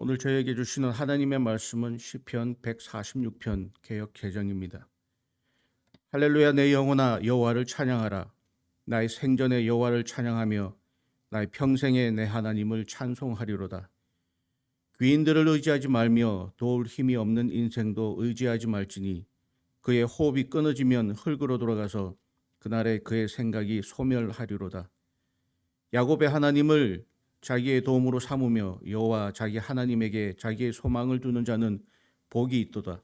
오늘 저에게 주시는 하나님의 말씀은 시편 146편 개역 개정입니다. 할렐루야, 내 영혼아 여호와를 찬양하라. 나의 생전에 여호와를 찬양하며 나의 평생에 내 하나님을 찬송하리로다. 귀인들을 의지하지 말며 도울 힘이 없는 인생도 의지하지 말지니 그의 호흡이 끊어지면 흙으로 돌아가서 그날에 그의 생각이 소멸하리로다. 야곱의 하나님을 자기의 도움으로 삼으며 여호와 자기 하나님에게 자기의 소망을 두는 자는 복이 있도다.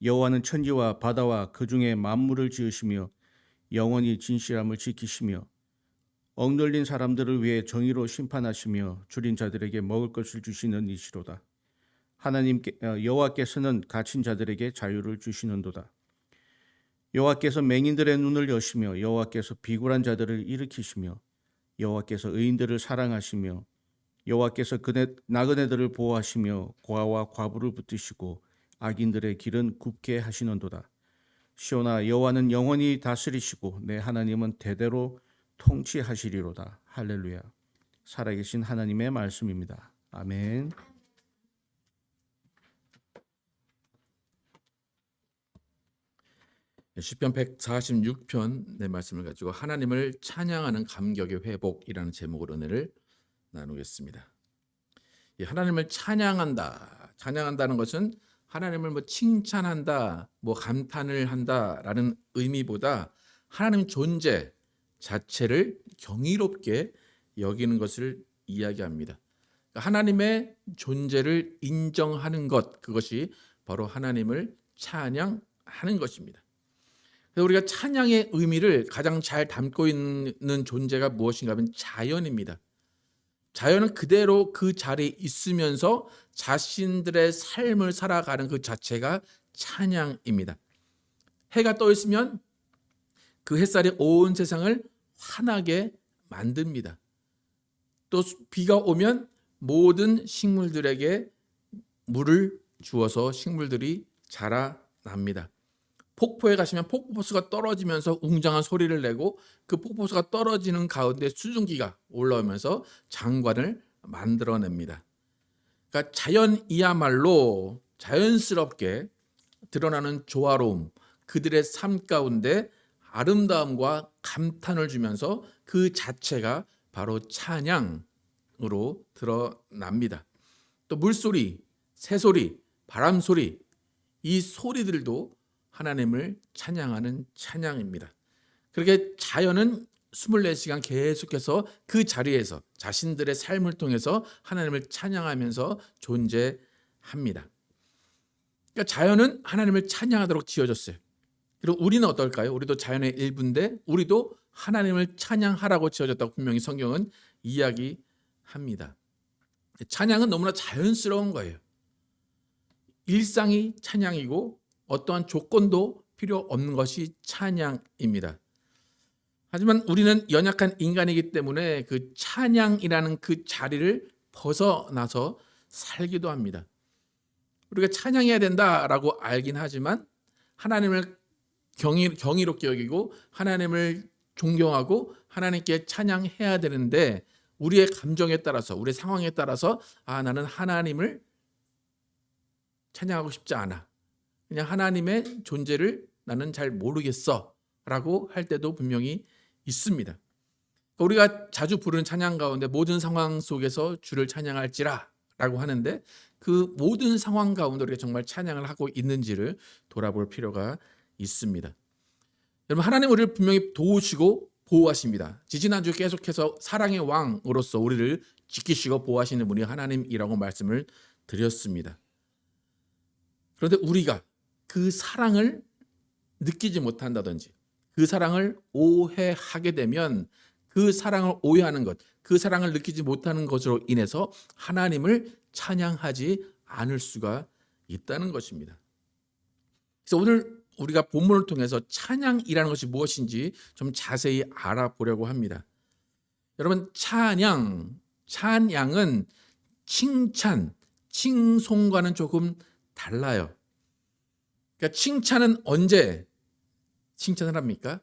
여호와는 천지와 바다와 그 중에 만물을 지으시며 영원히 진실함을 지키시며 억눌린 사람들을 위해 정의로 심판하시며 줄인 자들에게 먹을 것을 주시는 이시로다. 여호와께서는 갇힌 자들에게 자유를 주시는도다. 여호와께서 맹인들의 눈을 여시며 여호와께서 비굴한 자들을 일으키시며 여호와께서 의인들을 사랑하시며 여호와께서 나그네들을 보호하시며 고아와 과부를 붙드시고 악인들의 길은 굽게 하시는도다. 시온아, 여호와는 영원히 다스리시고 내 하나님은 대대로 통치하시리로다. 할렐루야. 살아계신 하나님의 말씀입니다. 아멘. 시편 146편 내 말씀을 가지고 하나님을 찬양하는 감격의 회복이라는 제목으로 은혜를 나누겠습니다. 하나님을 찬양한다는 것은 하나님을 칭찬한다, 감탄을 한다라는 의미보다 하나님 존재 자체를 경이롭게 여기는 것을 이야기합니다. 하나님의 존재를 인정하는 것, 그것이 바로 하나님을 찬양하는 것입니다. 우리가 찬양의 의미를 가장 잘 담고 있는 존재가 무엇인가 하면 자연입니다. 자연은 그대로 그 자리에 있으면서 자신들의 삶을 살아가는 그 자체가 찬양입니다. 해가 떠 있으면 그 햇살이 온 세상을 환하게 만듭니다. 또 비가 오면 모든 식물들에게 물을 주어서 식물들이 자라납니다. 폭포에 가시면 폭포수가 떨어지면서 웅장한 소리를 내고 그 폭포수가 떨어지는 가운데 수증기가 올라오면서 장관을 만들어냅니다. 그러니까 자연이야말로 자연스럽게 드러나는 조화로움, 그들의 삶 가운데 아름다움과 감탄을 주면서 그 자체가 바로 찬양으로 드러납니다. 또 물소리, 새소리, 바람소리, 이 소리들도 하나님을 찬양하는 찬양입니다. 그렇게 자연은 24시간 계속해서 그 자리에서 자신들의 삶을 통해서 하나님을 찬양하면서 존재합니다. 그러니까 자연은 하나님을 찬양하도록 지어졌어요. 그리고 우리는 어떨까요? 우리도 자연의 일부인데 우리도 하나님을 찬양하라고 지어졌다고 분명히 성경은 이야기합니다. 찬양은 너무나 자연스러운 거예요. 일상이 찬양이고 어떠한 조건도 필요 없는 것이 찬양입니다. 하지만 우리는 연약한 인간이기 때문에 그 찬양이라는 그 자리를 벗어나서 살기도 합니다. 우리가 찬양해야 된다라고 알긴 하지만 하나님을 경이롭게 여기고 하나님을 존경하고 하나님께 찬양해야 되는데 우리의 감정에 따라서 우리의 상황에 따라서 나는 하나님을 찬양하고 싶지 않아. 그냥 하나님의 존재를 나는 잘 모르겠어 라고 할 때도 분명히 있습니다. 우리가 자주 부르는 찬양 가운데 모든 상황 속에서 주를 찬양할지라 라고 하는데 그 모든 상황 가운데 우리가 정말 찬양을 하고 있는지를 돌아볼 필요가 있습니다. 여러분, 하나님 우리를 분명히 도우시고 보호하십니다. 지지난주 계속해서 사랑의 왕으로서 우리를 지키시고 보호하시는 분이 하나님이라고 말씀을 드렸습니다. 그런데 우리가 그 사랑을 느끼지 못한다든지 그 사랑을 오해하게 되면 그 사랑을 오해하는 것, 그 사랑을 느끼지 못하는 것으로 인해서 하나님을 찬양하지 않을 수가 있다는 것입니다. 그래서 오늘 우리가 본문을 통해서 찬양이라는 것이 무엇인지 좀 자세히 알아보려고 합니다. 여러분, 찬양은 칭찬, 칭송과는 조금 달라요. 그러니까 칭찬은 언제 칭찬을 합니까?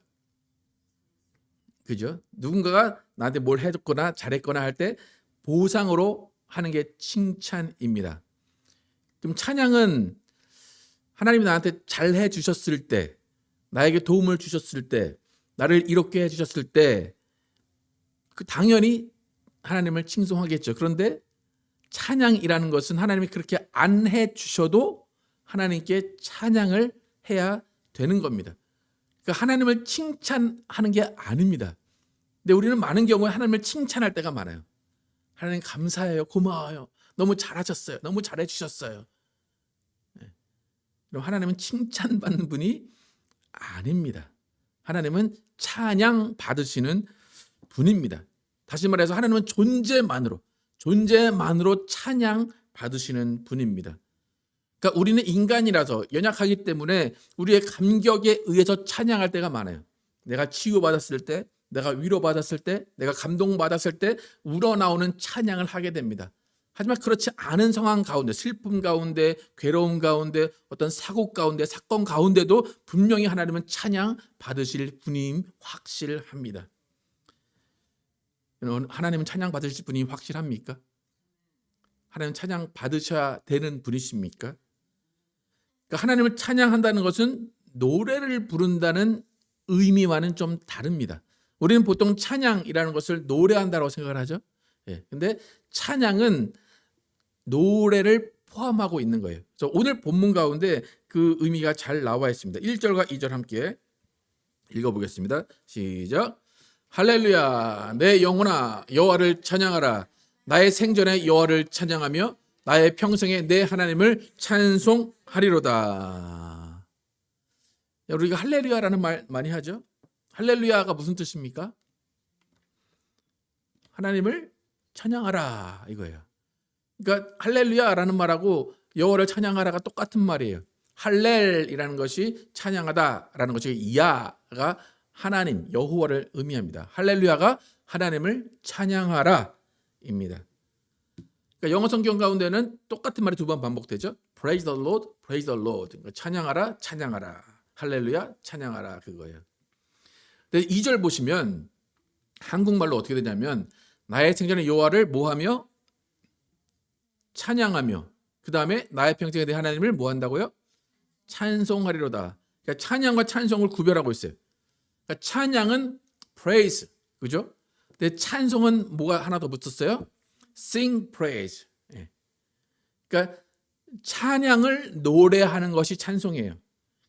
그죠? 누군가가 나한테 뭘 해줬거나 잘했거나 할 때 보상으로 하는 게 칭찬입니다. 그럼 찬양은 하나님이 나한테 잘해 주셨을 때, 나에게 도움을 주셨을 때, 나를 이롭게 해 주셨을 때 당연히 하나님을 칭송하겠죠. 그런데 찬양이라는 것은 하나님이 그렇게 안 해 주셔도 하나님께 찬양을 해야 되는 겁니다. 그러니까 하나님을 칭찬하는 게 아닙니다. 근데 우리는 많은 경우에 하나님을 칭찬할 때가 많아요. 하나님 감사해요. 고마워요. 너무 잘하셨어요. 너무 잘해 주셨어요. 그럼 하나님은 칭찬받는 분이 아닙니다. 하나님은 찬양 받으시는 분입니다. 다시 말해서 하나님은 존재만으로 찬양 받으시는 분입니다. 그러니까 우리는 인간이라서 연약하기 때문에 우리의 감격에 의해서 찬양할 때가 많아요. 내가 치유받았을 때, 내가 위로받았을 때, 내가 감동받았을 때 우러나오는 찬양을 하게 됩니다. 하지만 그렇지 않은 상황 가운데, 슬픔 가운데, 괴로움 가운데, 어떤 사고 가운데, 사건 가운데도 분명히 하나님은 찬양 받으실 분임 확실합니다. 하나님은 찬양 받으실 분이 확실합니까? 하나님 찬양 받으셔야 되는 분이십니까? 그러니까 하나님을 찬양한다는 것은 노래를 부른다는 의미와는 좀 다릅니다. 우리는 보통 찬양이라는 것을 노래한다고 생각을 하죠. 근데 찬양은 노래를 포함하고 있는 거예요. 그래서 오늘 본문 가운데 그 의미가 잘 나와 있습니다. 1절과 2절 함께 읽어보겠습니다. 시작. 할렐루야, 내 영혼아 여호와를 찬양하라. 나의 생전에 여호와를 찬양하며 나의 평생에 내 하나님을 찬송하리로다. 우리가 할렐루야라는 말 많이 하죠. 할렐루야가 무슨 뜻입니까? 하나님을 찬양하라 이거예요. 그러니까 할렐루야라는 말하고 여호와를 찬양하라가 똑같은 말이에요. 할렐이라는 것이 찬양하다라는 것이 이야가 하나님 여호와를 의미합니다. 할렐루야가 하나님을 찬양하라입니다. 그러니까 영어 성경 가운데는 똑같은 말이 두 번 반복되죠. Praise the Lord, praise the Lord. 그러니까 찬양하라, 찬양하라. 할렐루야, 찬양하라 그거예요. 근데 2절 보시면 한국말로 어떻게 되냐면 나의 생전에 여호와를 뭐하며 찬양하며 그 다음에 나의 평생에 대해 하나님을 뭐한다고요? 찬송하리로다. 그러니까 찬양과 찬송을 구별하고 있어요. 그러니까 찬양은 praise, 그죠? 근데 찬송은 뭐가 하나 더 붙었어요? Sing praise. 그러니까 찬양을 노래하는 것이 찬송이에요.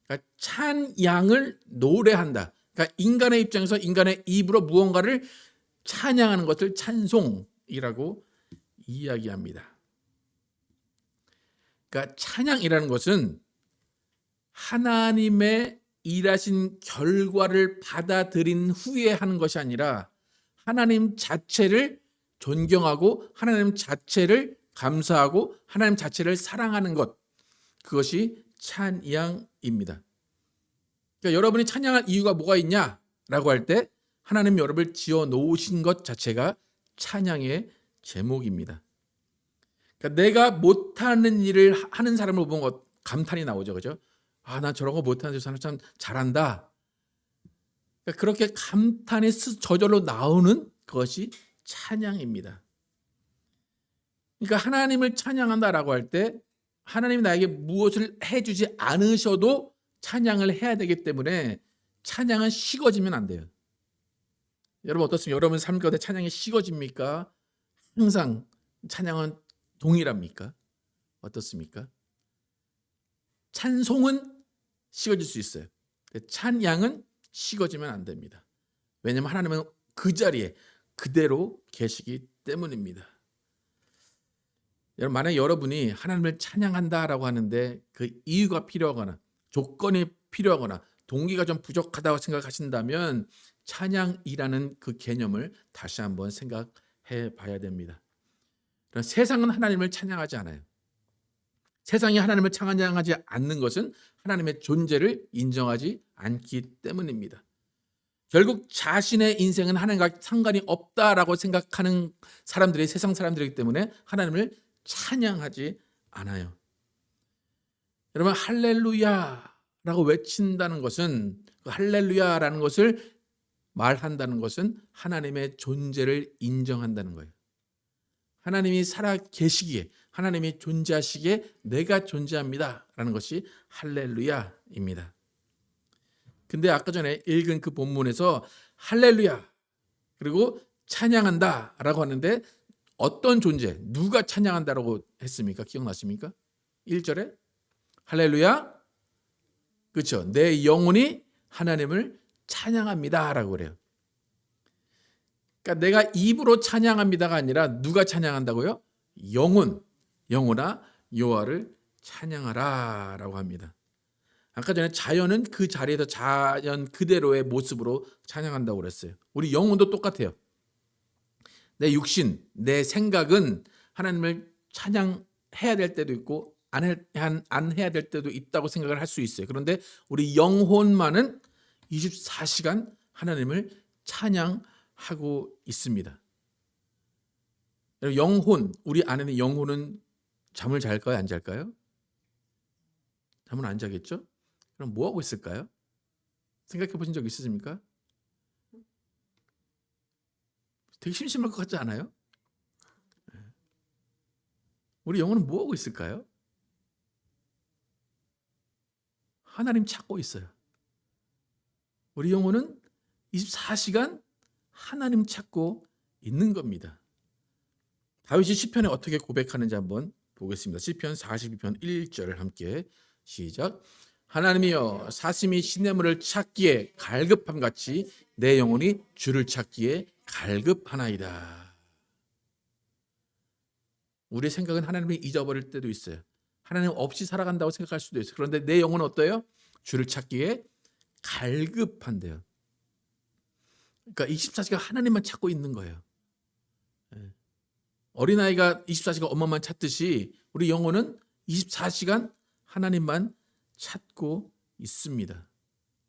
그러니까 찬양을 노래한다. 그러니까 인간의 입장에서 인간의 입으로 무언가를 찬양하는 것을 찬송이라고 이야기합니다. 그러니까 찬양이라는 것은 하나님의 일하신 결과를 받아들인 후에 하는 것이 아니라 하나님 자체를 존경하고 하나님 자체를 감사하고 하나님 자체를 사랑하는 것, 그것이 찬양입니다. 그러니까 여러분이 찬양할 이유가 뭐가 있냐라고 할 때 하나님 여러분을 지어 놓으신 것 자체가 찬양의 제목입니다. 그러니까 내가 못하는 일을 하는 사람을 보면 감탄이 나오죠, 그죠? 아, 난 저런 거 못하는 사람 참 잘한다. 그러니까 그렇게 감탄이 저절로 나오는 것이 찬양입니다. 그러니까 하나님을 찬양한다라고 할 때 하나님이 나에게 무엇을 해주지 않으셔도 찬양을 해야 되기 때문에 찬양은 식어지면 안 돼요. 여러분 어떻습니까? 여러분 삶 가운데 찬양이 식어집니까? 항상 찬양은 동일합니까? 어떻습니까? 찬송은 식어질 수 있어요. 찬양은 식어지면 안 됩니다. 왜냐하면 하나님은 그 자리에 그대로 계시기 때문입니다. 여러분 만약 여러분이 하나님을 찬양한다라고 하는데 그 이유가 필요하거나 조건이 필요하거나 동기가 좀 부족하다고 생각하신다면 찬양이라는 그 개념을 다시 한번 생각해 봐야 됩니다. 세상은 하나님을 찬양하지 않아요. 세상이 하나님을 찬양하지 않는 것은 하나님의 존재를 인정하지 않기 때문입니다. 결국 자신의 인생은 하나님과 상관이 없다라고 생각하는 사람들이 세상 사람들이기 때문에 하나님을 찬양하지 않아요. 여러분 할렐루야라고 외친다는 것은 그 할렐루야라는 것을 말한다는 것은 하나님의 존재를 인정한다는 거예요. 하나님이 살아 계시기에, 하나님이 존재하시기에 내가 존재합니다라는 것이 할렐루야입니다. 근데 아까 전에 읽은 그 본문에서 할렐루야 그리고 찬양한다라고 하는데 어떤 존재, 누가 찬양한다라고 했습니까? 기억나십니까? 1절에 할렐루야, 그렇죠? 내 영혼이 하나님을 찬양합니다라고 그래요. 그러니까 내가 입으로 찬양합니다가 아니라 누가 찬양한다고요? 영혼아 여호와를 찬양하라라고 합니다. 아까 전에 자연은 그 자리에서 자연 그대로의 모습으로 찬양한다고 그랬어요. 우리 영혼도 똑같아요. 내 육신, 내 생각은 하나님을 찬양해야 될 때도 있고 안 해야 될 때도 있다고 생각을 할 수 있어요. 그런데 우리 영혼만은 24시간 하나님을 찬양하고 있습니다. 영혼, 우리 안에는 영혼은 잠을 잘까요? 안 잘까요? 잠은 안 자겠죠? 그럼 뭐 하고 있을까요? 생각해 보신 적 있으십니까? 되게 심심할 것 같지 않아요? 우리 영혼은 뭐 하고 있을까요? 하나님 찾고 있어요. 우리 영혼은 24시간 하나님 찾고 있는 겁니다. 다윗이 시편에 어떻게 고백하는지 한번 보겠습니다. 시편 42편 1절 함께 시작. 하나님이여 사심이 시냇물을 찾기에 갈급함 같이 내 영혼이 주를 찾기에 갈급하나이다. 우리의 생각은 하나님을 잊어버릴 때도 있어요. 하나님 없이 살아간다고 생각할 수도 있어요. 그런데 내 영혼은 어때요? 주를 찾기에 갈급한데요. 그러니까 24시간 하나님만 찾고 있는 거예요. 어린아이가 24시간 엄마만 찾듯이 우리 영혼은 24시간 하나님만 찾고 있습니다.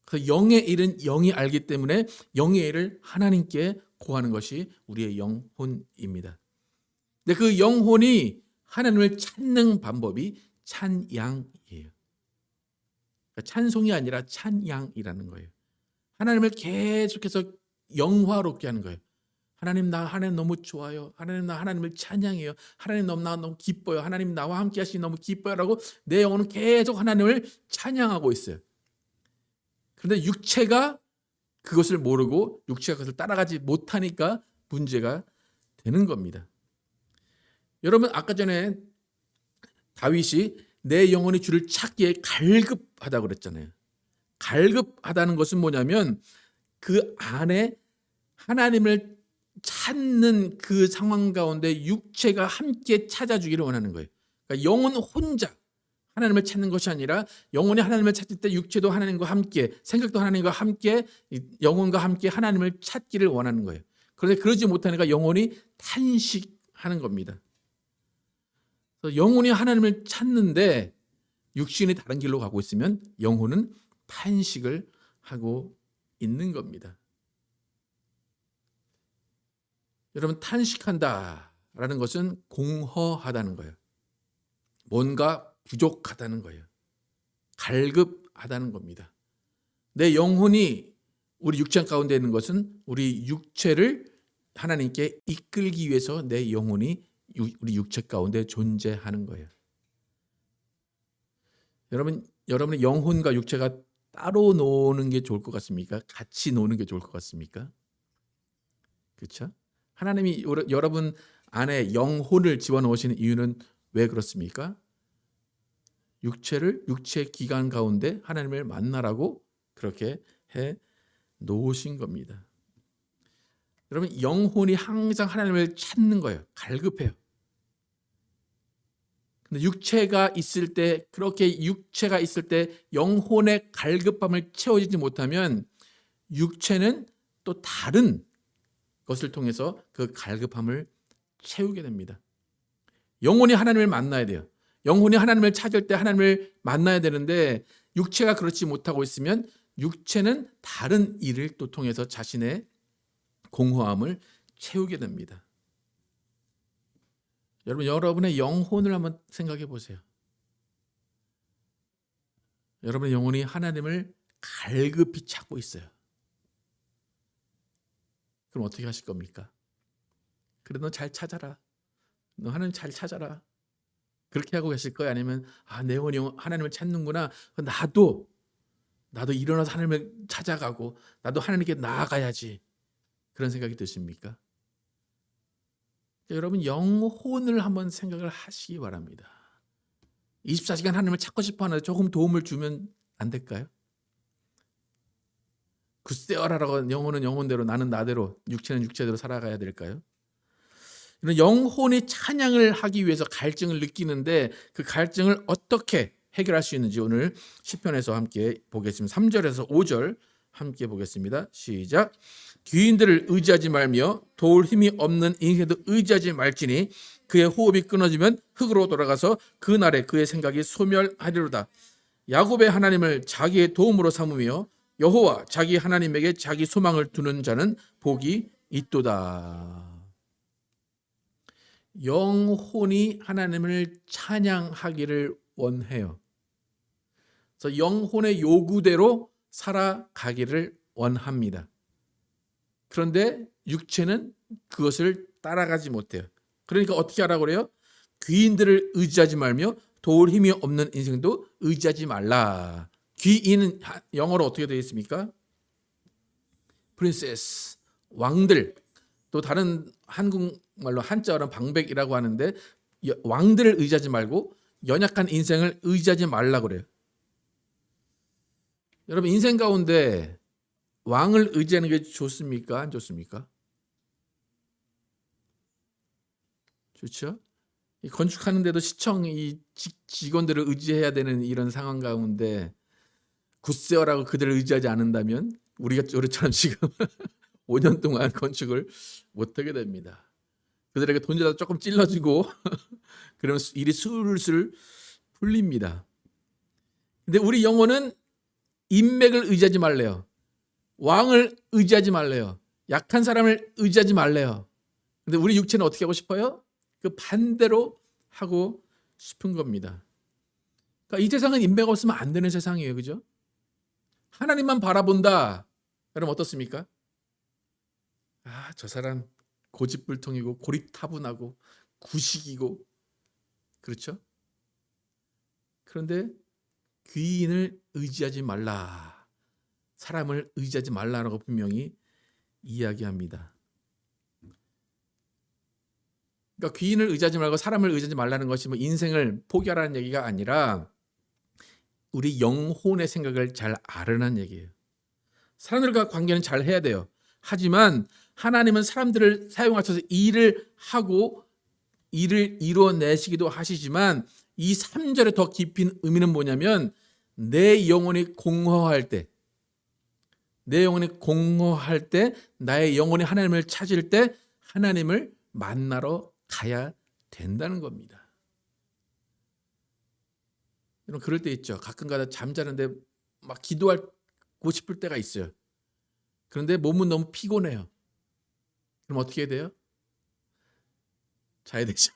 그 영의 일은 영이 알기 때문에 영의 일을 하나님께 고하는 것이 우리의 영혼입니다. 근데 그 영혼이 하나님을 찾는 방법이 찬양이에요. 그러니까 찬송이 아니라 찬양이라는 거예요. 하나님을 계속해서 영화롭게 하는 거예요. 하나님 너무 좋아요. 하나님 나 하나님을 찬양해요. 하나님 나 너무 기뻐요. 하나님 나와 함께 하시니 너무 기뻐요라고 내 영혼은 계속 하나님을 찬양하고 있어요. 그런데 육체가 그것을 모르고 육체가 그것을 따라가지 못하니까 문제가 되는 겁니다. 여러분 아까 전에 다윗이 내 영혼이 주를 찾기에 갈급하다고 그랬잖아요. 갈급하다는 것은 뭐냐면 그 안에 하나님을 찾는 그 상황 가운데 육체가 함께 찾아주기를 원하는 거예요. 그러니까 영혼 혼자 하나님을 찾는 것이 아니라 영혼이 하나님을 찾을 때 육체도 하나님과 함께, 생각도 하나님과 함께, 영혼과 함께 하나님을 찾기를 원하는 거예요. 그런데 그러지 못하니까 영혼이 탄식하는 겁니다. 그래서 영혼이 하나님을 찾는데 육신이 다른 길로 가고 있으면 영혼은 탄식을 하고 있는 겁니다. 여러분 탄식한다라는 것은 공허하다는 거예요. 뭔가 부족하다는 거예요. 갈급하다는 겁니다. 내 영혼이 우리 육체 가운데 있는 것은 우리 육체를 하나님께 이끌기 위해서 내 영혼이 우리 육체 가운데 존재하는 거예요. 여러분의 영혼과 육체가 따로 노는 게 좋을 것 같습니까? 같이 노는 게 좋을 것 같습니까? 그렇죠? 하나님이 여러분 안에 영혼을 집어넣으시는 이유는 왜 그렇습니까? 육체의 기간 가운데 하나님을 만나라고 그렇게 해 놓으신 겁니다. 여러분 영혼이 항상 하나님을 찾는 거예요. 갈급해요. 근데 육체가 있을 때 그렇게 육체가 있을 때 영혼의 갈급함을 채워지지 못하면 육체는 또 다른 것을 통해서 그 갈급함을 채우게 됩니다. 영혼이 하나님을 만나야 돼요. 영혼이 하나님을 찾을 때 하나님을 만나야 되는데 육체가 그렇지 못하고 있으면 육체는 다른 일을 또 통해서 자신의 공허함을 채우게 됩니다. 여러분의 영혼을 한번 생각해 보세요. 여러분의 영혼이 하나님을 갈급히 찾고 있어요. 그럼 어떻게 하실 겁니까? 그래 너 잘 찾아라. 너 하나님 잘 찾아라. 그렇게 하고 계실 거예요? 아니면 내 영혼이 하나님을 찾는구나. 나도 일어나서 하나님을 찾아가고 나도 하나님께 나아가야지. 그런 생각이 드십니까? 여러분 영혼을 한번 생각을 하시기 바랍니다. 24시간 하나님을 찾고 싶어 하는데 조금 도움을 주면 안 될까요? 굳세어라라고 영혼은 영혼대로 나는 나대로 육체는 육체대로 살아가야 될까요? 이런 영혼이 찬양을 하기 위해서 갈증을 느끼는데 그 갈증을 어떻게 해결할 수 있는지 오늘 시편에서 함께 보겠습니다. 3절에서 5절 함께 보겠습니다. 시작. 귀인들을 의지하지 말며 도울 힘이 없는 인생도 의지하지 말지니 그의 호흡이 끊어지면 흙으로 돌아가서 그날에 그의 생각이 소멸하리로다. 야곱의 하나님을 자기의 도움으로 삼으며 여호와 자기 하나님에게 자기 소망을 두는 자는 복이 있도다. 영혼이 하나님을 찬양하기를 원해요. 그래서 영혼의 요구대로 살아가기를 원합니다. 그런데 육체는 그것을 따라가지 못해요. 그러니까 어떻게 하라고 그래요? 귀인들을 의지하지 말며 도울 힘이 없는 인생도 의지하지 말라. 귀인은 영어로 어떻게 되어 있습니까? 프린세스, 왕들, 또 다른 한국말로 한자어는 방백이라고 하는데 왕들을 의지하지 말고 연약한 인생을 의지하지 말라고 그래요. 여러분 인생 가운데 왕을 의지하는 게 좋습니까? 안 좋습니까? 좋죠? 이 건축하는데도 시청 이 직원들을 의지해야 되는 이런 상황 가운데 굳세어라고 그들을 의지하지 않는다면 우리처럼 지금 5년 동안 건축을 못하게 됩니다. 그들에게 돈이라도 조금 찔러주고 그러면 일이 술술 풀립니다. 근데 우리 영혼은 인맥을 의지하지 말래요. 왕을 의지하지 말래요. 약한 사람을 의지하지 말래요. 근데 우리 육체는 어떻게 하고 싶어요? 그 반대로 하고 싶은 겁니다. 그러니까 이 세상은 인맥 없으면 안 되는 세상이에요. 그죠? 하나님만 바라본다. 여러분 어떻습니까? 저 사람 고집불통이고 고리타분하고 구식이고 그렇죠? 그런데 귀인을 의지하지 말라. 사람을 의지하지 말라라고 분명히 이야기합니다. 그러니까 귀인을 의지하지 말고 사람을 의지하지 말라는 것이 뭐 인생을 포기하라는 얘기가 아니라 우리 영혼의 생각을 잘 아르는 얘기예요. 사람들과 관계는 잘 해야 돼요. 하지만 하나님은 사람들을 사용하셔서 일을 하고 일을 이루어내시기도 하시지만 이 3절에 더 깊은 의미는 뭐냐면 내 영혼이 공허할 때 나의 영혼이 하나님을 찾을 때 하나님을 만나러 가야 된다는 겁니다. 여러분 그럴 때 있죠. 가끔가다 잠자는데 막 기도하고 싶을 때가 있어요. 그런데 몸은 너무 피곤해요. 그럼 어떻게 해야 돼요? 자야 되죠.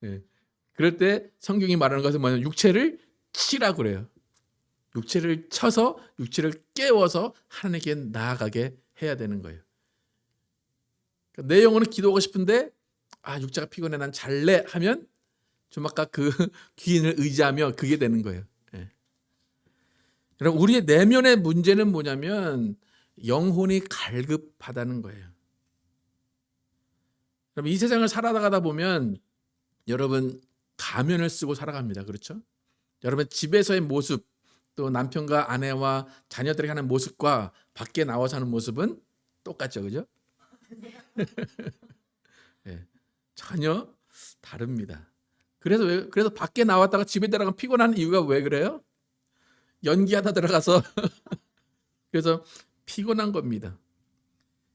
네. 그럴 때 성경이 말하는 것은 뭐냐면 육체를 치라고 그래요. 육체를 쳐서 육체를 깨워서 하나님께 나아가게 해야 되는 거예요. 그러니까 내 영혼은 기도하고 싶은데 육체가 피곤해 난 잘래 하면 좀 아까 그 귀인을 의지하며 그게 되는 거예요. 네. 여러분 우리의 내면의 문제는 뭐냐면 영혼이 갈급하다는 거예요. 여러분 이 세상을 살아가다 보면 여러분 가면을 쓰고 살아갑니다. 그렇죠? 여러분 집에서의 모습 또 남편과 아내와 자녀들에게 하는 모습과 밖에 나와서 하는 모습은 똑같죠. 그죠? 네, 전혀 다릅니다. 그래서 밖에 나왔다가 집에 들어가면 피곤한 이유가 왜 그래요? 연기하다 들어가서 그래서 피곤한 겁니다.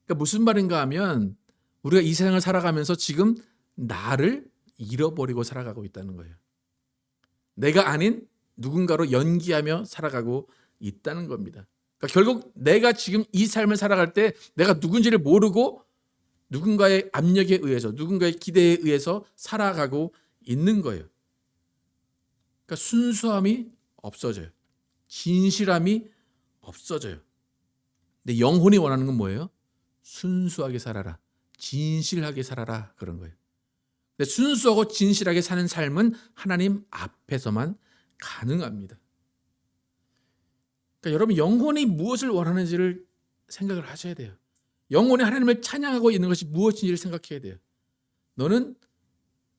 그러니까 무슨 말인가 하면 우리가 이 세상을 살아가면서 지금 나를 잃어버리고 살아가고 있다는 거예요. 내가 아닌 누군가로 연기하며 살아가고 있다는 겁니다. 그러니까 결국 내가 지금 이 삶을 살아갈 때 내가 누군지를 모르고 누군가의 압력에 의해서 누군가의 기대에 의해서 살아가고 있는 거예요. 그러니까 순수함이 없어져요. 진실함이 없어져요. 근데 영혼이 원하는 건 뭐예요? 순수하게 살아라. 진실하게 살아라 그런 거예요. 근데 순수하고 진실하게 사는 삶은 하나님 앞에서만 가능합니다. 그러니까 여러분 영혼이 무엇을 원하는지를 생각을 하셔야 돼요. 영혼이 하나님을 찬양하고 있는 것이 무엇인지를 생각해야 돼요. 너는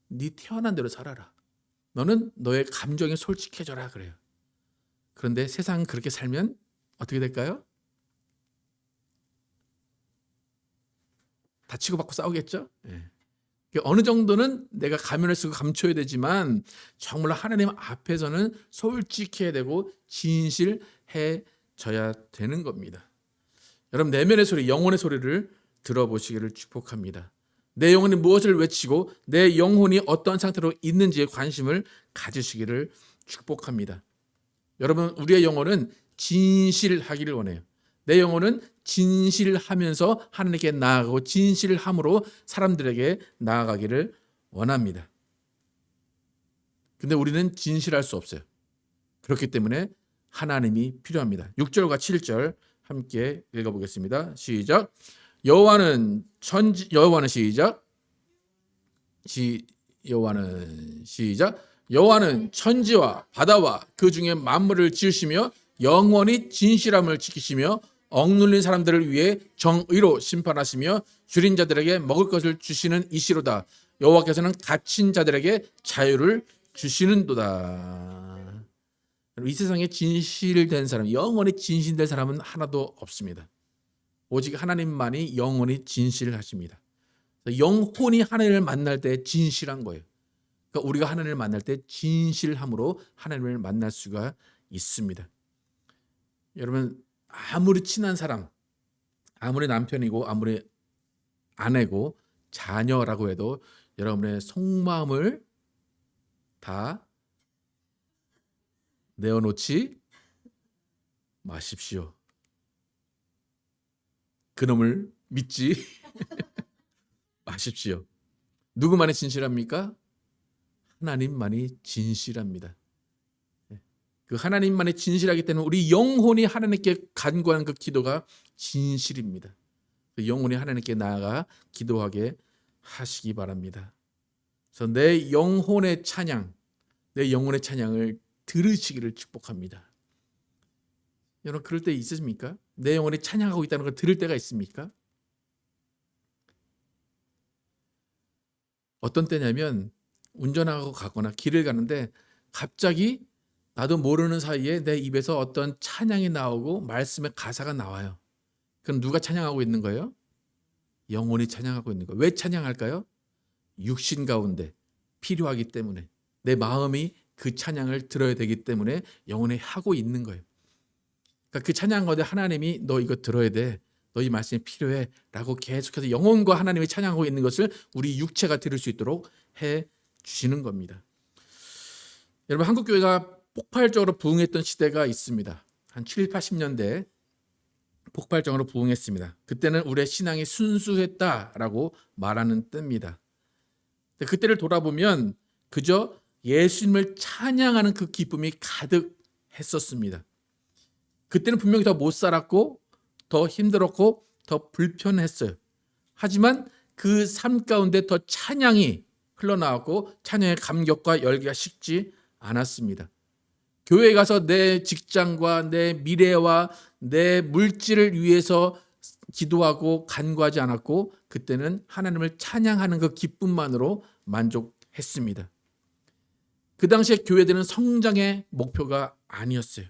네 태어난 대로 살아라. 너는 너의 감정에 솔직해져라 그래요. 그런데 세상 그렇게 살면 어떻게 될까요? 다치고 받고 싸우겠죠? 예. 어느 정도는 내가 가면을 쓰고 감춰야 되지만 정말 하나님 앞에서는 솔직해야 되고 진실해져야 되는 겁니다. 여러분 내면의 소리, 영혼의 소리를 들어보시기를 축복합니다. 내 영혼이 무엇을 외치고 내 영혼이 어떤 상태로 있는지에 관심을 가지시기를 축복합니다. 여러분 우리의 영혼은 진실하기를 원해요. 내 영혼은 진실하면서 하나님께 나아가고 진실함으로 사람들에게 나아가기를 원합니다. 근데 우리는 진실할 수 없어요. 그렇기 때문에 하나님이 필요합니다. 6절과 7절 함께 읽어보겠습니다. 시작. 여호와는 천지와 바다와 그 중에 만물을 지으시며 영원히 진실함을 지키시며 억눌린 사람들을 위해 정의로 심판하시며 줄인 자들에게 먹을 것을 주시는 이시로다. 여호와께서는 갇힌 자들에게 자유를 주시는도다. 이 세상에 진실된 사람, 영원히 진실된 사람은 하나도 없습니다. 오직 하나님만이 영원히 진실하십니다. 영혼이 하나님을 만날 때 진실한 거예요. 그러니까 우리가 하나님을 만날 때 진실함으로 하나님을 만날 수가 있습니다. 여러분 아무리 친한 사람, 아무리 남편이고 아무리 아내고 자녀라고 해도 여러분의 속마음을 다 내어놓지 마십시오. 그놈을 믿지 마십시오. 누구만이 진실합니까? 하나님만이 진실합니다. 그 하나님만이 진실하기 때문에 우리 영혼이 하나님께 간구하는 그 기도가 진실입니다. 그 영혼이 하나님께 나아가 기도하게 하시기 바랍니다. 그래서 내 영혼의 찬양을 들으시기를 축복합니다. 여러분 그럴 때 있으십니까? 내 영혼이 찬양하고 있다는 걸 들을 때가 있습니까? 어떤 때냐면 운전하고 가거나 길을 가는데 갑자기 나도 모르는 사이에 내 입에서 어떤 찬양이 나오고 말씀의 가사가 나와요. 그럼 누가 찬양하고 있는 거예요? 영혼이 찬양하고 있는 거예요. 왜 찬양할까요? 육신 가운데 필요하기 때문에 내 마음이 그 찬양을 들어야 되기 때문에 영혼이 하고 있는 거예요. 그러니까 그 찬양 가운데 하나님이 너 이거 들어야 돼. 너 이 말씀이 필요해. 라고 계속해서 영혼과 하나님이 찬양하고 있는 것을 우리 육체가 들을 수 있도록 해 주시는 겁니다. 여러분 한국교회가 폭발적으로 부흥했던 시대가 있습니다. 한 7, 80년대 폭발적으로 부흥했습니다. 그때는 우리의 신앙이 순수했다라고 말하는 때입니다. 그때를 돌아보면 그저 예수님을 찬양하는 그 기쁨이 가득했었습니다. 그때는 분명히 더 못 살았고 더 힘들었고 더 불편했어요. 하지만 그 삶 가운데 더 찬양이 흘러나왔고 찬양의 감격과 열기가 식지 않았습니다. 교회에 가서 내 직장과 내 미래와 내 물질을 위해서 기도하고 간구하지 않았고 그때는 하나님을 찬양하는 그 기쁨만으로 만족했습니다. 그 당시에 교회들은 성장의 목표가 아니었어요.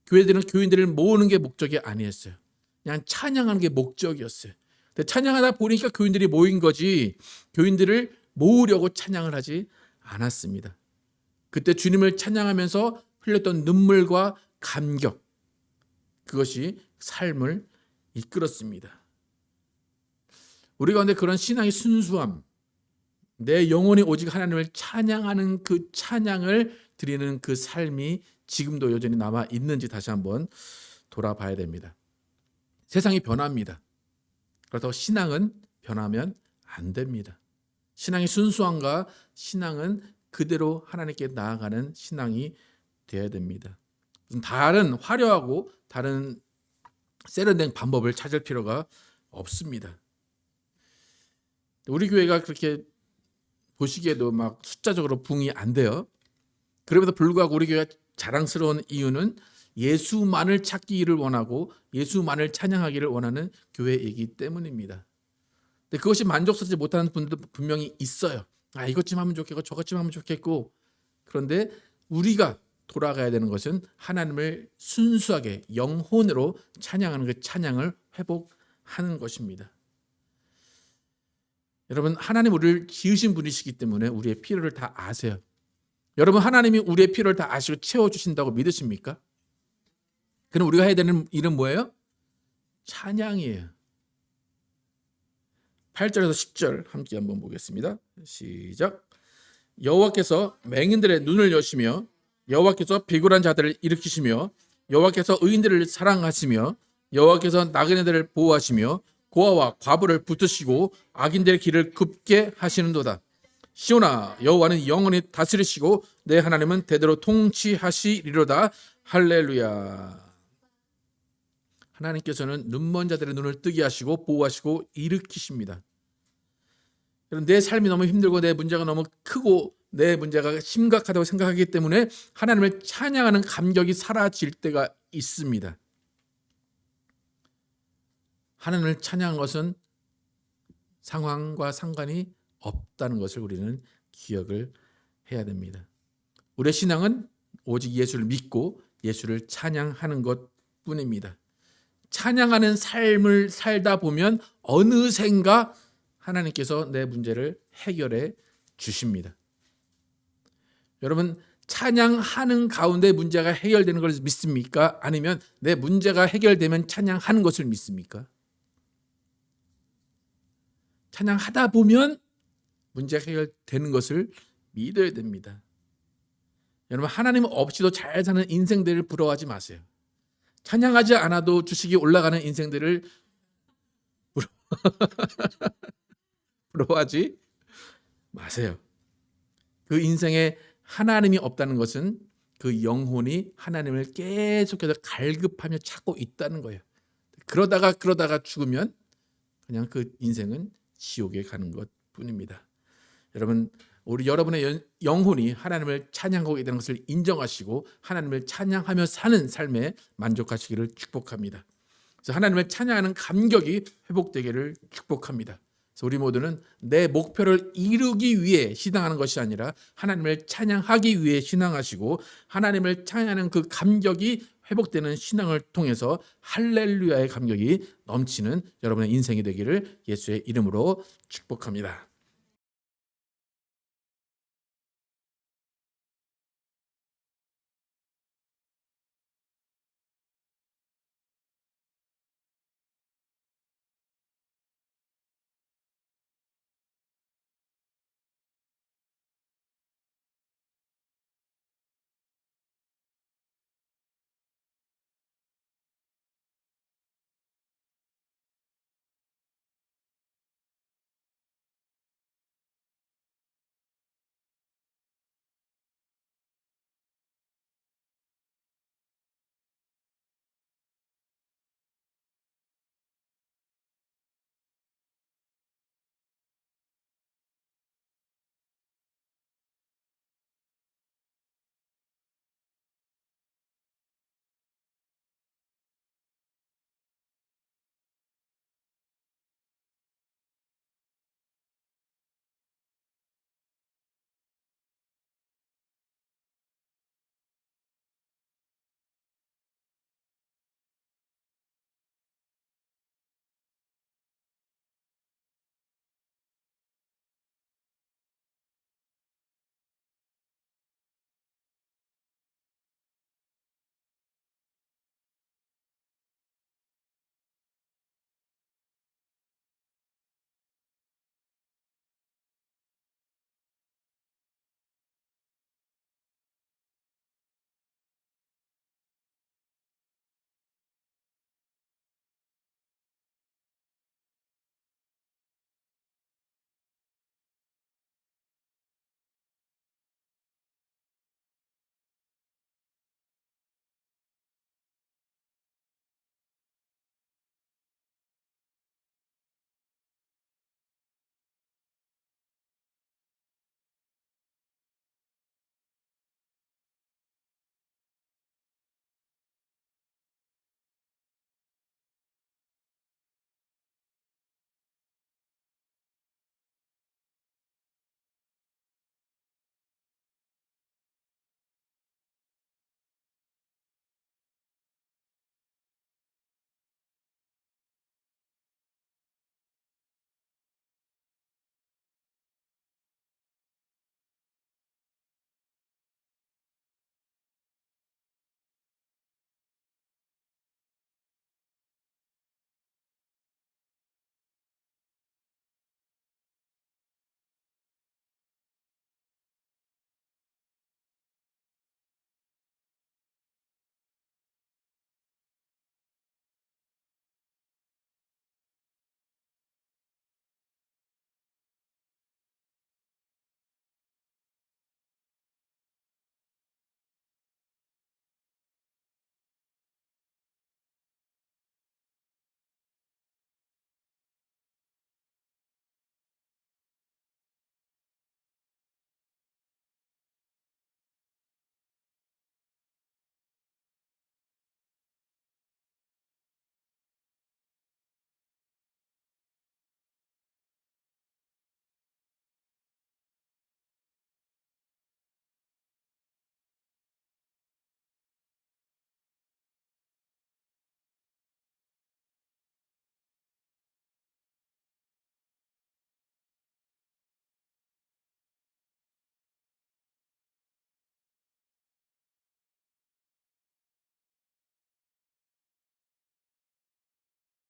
교회들은 교인들을 모으는 게 목적이 아니었어요. 그냥 찬양하는 게 목적이었어요. 근데 찬양하다 보니까 교인들이 모인 거지 교인들을 모으려고 찬양을 하지 않았습니다. 그때 주님을 찬양하면서 흘렸던 눈물과 감격, 그것이 삶을 이끌었습니다. 우리 가운데 그런 신앙의 순수함, 내 영혼이 오직 하나님을 찬양하는 그 찬양을 드리는 그 삶이 지금도 여전히 남아 있는지 다시 한번 돌아봐야 됩니다. 세상이 변합니다. 그렇다고 신앙은 변하면 안 됩니다. 신앙의 순수함과 신앙은 그대로 하나님께 나아가는 신앙이 되어야 됩니다. 다른 화려하고 다른 세련된 방법을 찾을 필요가 없습니다. 우리 교회가 그렇게 보시기에도 막 숫자적으로 부흥이 안 돼요. 그럼에도 불구하고 우리 교회가 자랑스러운 이유는 예수만을 찾기를 원하고 예수만을 찬양하기를 원하는 교회이기 때문입니다. 근데 그것이 만족스럽지 못하는 분들도 분명히 있어요. 이것 좀 하면 좋겠고 저것 좀 하면 좋겠고. 그런데 우리가 돌아가야 되는 것은 하나님을 순수하게 영혼으로 찬양하는 그 찬양을 회복하는 것입니다. 여러분, 하나님 우리를 지으신 분이시기 때문에 우리의 필요를 다 아세요. 여러분, 하나님이 우리의 필요를 다 아시고 채워주신다고 믿으십니까? 그럼 우리가 해야 되는 일은 뭐예요? 찬양이에요. 8절에서 10절 함께 한번 보겠습니다. 시작. 여호와께서 맹인들의 눈을 여시며 여호와께서 비굴한 자들을 일으키시며 여호와께서 의인들을 사랑하시며 여호와께서 나그네들을 보호하시며 고아와 과부를 붙으시고 악인들의 길을 굽게 하시는도다. 시온아, 여호와는 영원히 다스리시고 내 하나님은 대대로 통치하시리로다. 할렐루야. 하나님께서는 눈먼 자들의 눈을 뜨게 하시고 보호하시고 일으키십니다. 내 삶이 너무 힘들고 내 문제가 너무 크고 내 문제가 심각하다고 생각하기 때문에 하나님을 찬양하는 감격이 사라질 때가 있습니다. 하나님을 찬양한 것은 상황과 상관이 없다는 것을 우리는 기억을 해야 됩니다. 우리의 신앙은 오직 예수를 믿고 예수를 찬양하는 것뿐입니다. 찬양하는 삶을 살다 보면 어느샌가 하나님께서 내 문제를 해결해 주십니다. 여러분, 찬양하는 가운데 문제가 해결되는 것을 믿습니까? 아니면 내 문제가 해결되면 찬양하는 것을 믿습니까? 찬양하다 보면 문제가 해결되는 것을 믿어야 됩니다. 여러분, 하나님 없이도 잘 사는 인생들을 부러워하지 마세요. 찬양하지 않아도 주식이 올라가는 인생들을 부러워하지 마세요. 그 인생에 하나님이 없다는 것은 그 영혼이 하나님을 계속해서 갈급하며 찾고 있다는 거예요. 그러다가 죽으면 그냥 그 인생은 지옥에 가는 것뿐입니다. 여러분, 여러분의 영혼이 하나님을 찬양하고 있다는 것을 인정하시고 하나님을 찬양하며 사는 삶에 만족하시기를 축복합니다. 그래서 하나님을 찬양하는 감격이 회복되기를 축복합니다. 그래서 우리 모두는 내 목표를 이루기 위해 신앙하는 것이 아니라 하나님을 찬양하기 위해 신앙하시고 하나님을 찬양하는 그 감격이 회복되는 신앙을 통해서 할렐루야의 감격이 넘치는 여러분의 인생이 되기를 예수의 이름으로 축복합니다.